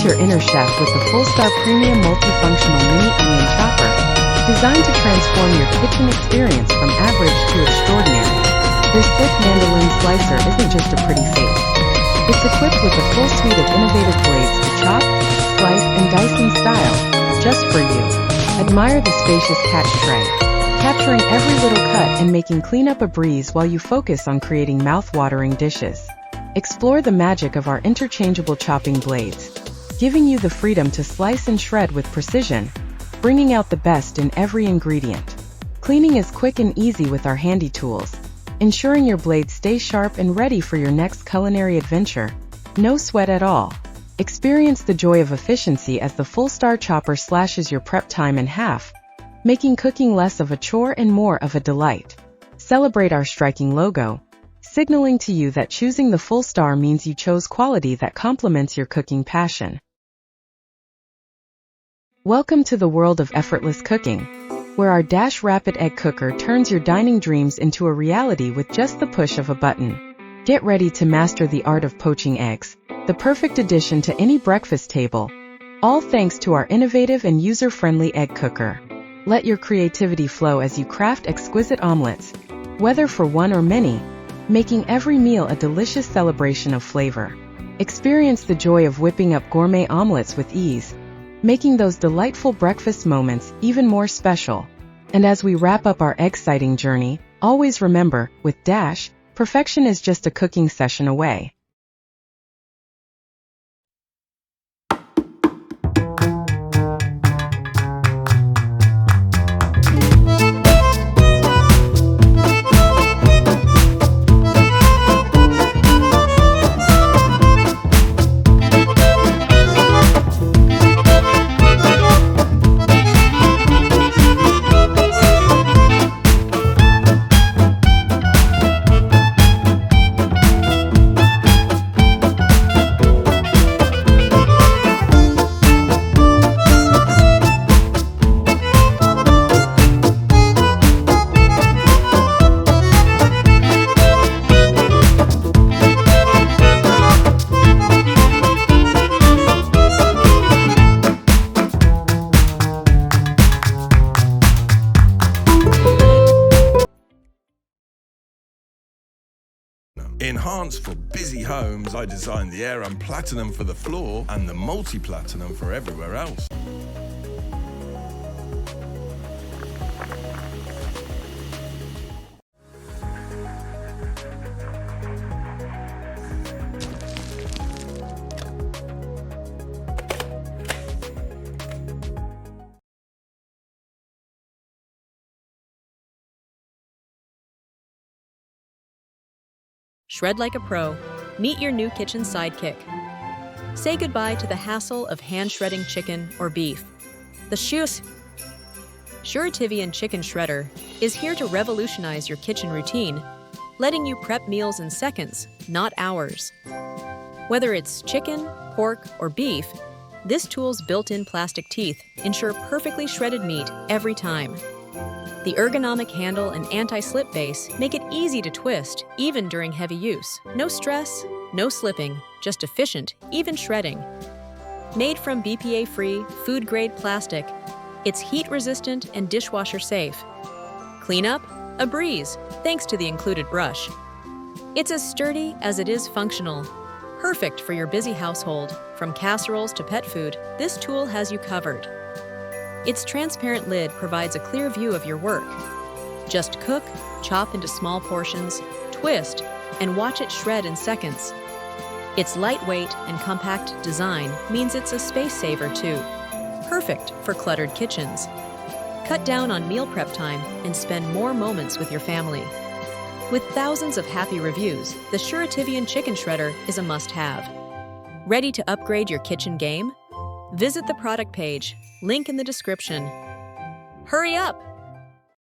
Unleash your inner chef with the Full-Star Premium Multifunctional Mini Onion Chopper, designed to transform your kitchen experience from average to extraordinary. This thick mandolin slicer isn't just a pretty face. It's equipped with a full suite of innovative blades to chop, slice, and dice in style, just for you. Admire the spacious catch tray, capturing every little cut and making cleanup a breeze while you focus on creating mouth-watering dishes. Explore the magic of our interchangeable chopping blades, giving you the freedom to slice and shred with precision, bringing out the best in every ingredient. Cleaning is quick and easy with our handy tools, ensuring your blade stays sharp and ready for your next culinary adventure. No sweat at all. Experience the joy of efficiency as the Full-Star Chopper slashes your prep time in half, making cooking less of a chore and more of a delight. Celebrate our striking logo, signaling to you that choosing the Full-Star means you chose quality that complements your cooking passion. Welcome to the world of effortless cooking, where our Dash Rapid Egg Cooker turns your dining dreams into a reality with just the push of a button. Get ready to master the art of poaching eggs, the perfect addition to any breakfast table, all thanks to our innovative and user-friendly egg cooker. Let your creativity flow as you craft exquisite omelets, whether for one or many, making every meal a delicious celebration of flavor. Experience the joy of whipping up gourmet omelets with ease, making those delightful breakfast moments even more special. And as we wrap up our egg-sighting journey, always remember, with Dash, perfection is just a cooking session away. Enhanced for busy homes, I designed the Air and Platinum for the floor and the Multi-Platinum for everywhere else. Shred like a pro. Meet your new kitchen sidekick. Say goodbye to the hassle of hand-shredding chicken or beef. The Shuritivian Chicken Shredder is here to revolutionize your kitchen routine, letting you prep meals in seconds, not hours. Whether it's chicken, pork, or beef, this tool's built-in plastic teeth ensure perfectly shredded meat every time. The ergonomic handle and anti-slip base make it easy to twist, even during heavy use. No stress, no slipping, just efficient, even shredding. Made from BPA-free, food-grade plastic, it's heat-resistant and dishwasher-safe. Cleanup? A breeze, thanks to the included brush. It's as sturdy as it is functional. Perfect for your busy household. From casseroles to pet food, this tool has you covered. Its transparent lid provides a clear view of your work. Just cook, chop into small portions, twist, and watch it shred in seconds. Its lightweight and compact design means it's a space saver too. Perfect for cluttered kitchens. Cut down on meal prep time and spend more moments with your family. With thousands of happy reviews, the Shuritivian Chicken Shredder is a must-have. Ready to upgrade your kitchen game? Visit the product page, link in the description. Hurry up!